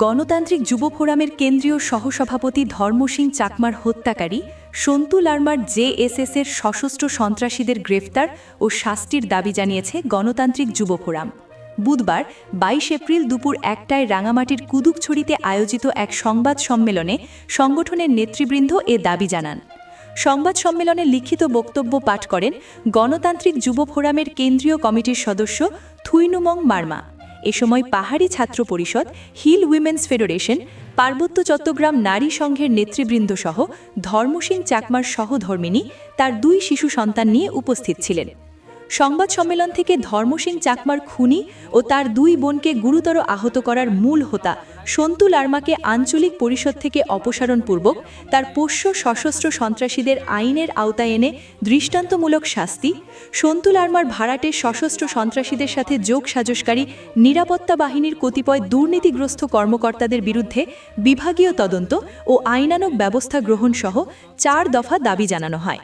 গণতান্ত্রিক যুব ফোরামের কেন্দ্রীয় সহসভাপতি ধর্ম সিং চাকমার হত্যাকারী সন্তু লারমার জেএসএসের সশস্ত্র সন্ত্রাসীদের গ্রেফতার ও শাস্তির দাবি জানিয়েছে গণতান্ত্রিক যুব ফোরাম। বুধবার ২২ এপ্রিল দুপুর ১টায় রাঙামাটির কুদুকছড়িতে আয়োজিত এক সংবাদ সম্মেলনে সংগঠনের নেতৃবৃন্দ এ দাবি জানান। সংবাদ সম্মেলনে লিখিত বক্তব্য পাঠ করেন গণতান্ত্রিক যুব ফোরামের কেন্দ্রীয় কমিটির সদস্য থুইনুমং মারমা। এ সময় পাহাড়ি ছাত্র পরিষদ, হিল উইমেন্স ফেডারেশন, পার্বত্য চট্টগ্রাম নারী সংঘের নেতৃবৃন্দ সহ ধর্ম সিং চাকমার সহধর্মিণী তার ২ শিশু সন্তান নিয়ে উপস্থিত ছিলেন। সংবাদ সম্মেলন থেকে ধর্ম সিং চাকমার খুনি ও তার ২ বোনকে গুরুতর আহত করার মূল হোতা সন্তু লারমাকে আঞ্চলিক পরিষদ থেকে অপসারণপূর্বক তার পোষ্য সশস্ত্র সন্ত্রাসীদের আইনের আওতায় এনে দৃষ্টান্তমূলক শাস্তি, সন্তু লারমার ভাড়াটে সশস্ত্র সন্ত্রাসীদের সাথে যোগসাজশকারী নিরাপত্তা বাহিনীর কতিপয় দুর্নীতিগ্রস্ত কর্মকর্তাদের বিরুদ্ধে বিভাগীয় তদন্ত ও আইনানুগ ব্যবস্থা গ্রহণ সহ ৪ দফা দাবি জানানো হয়।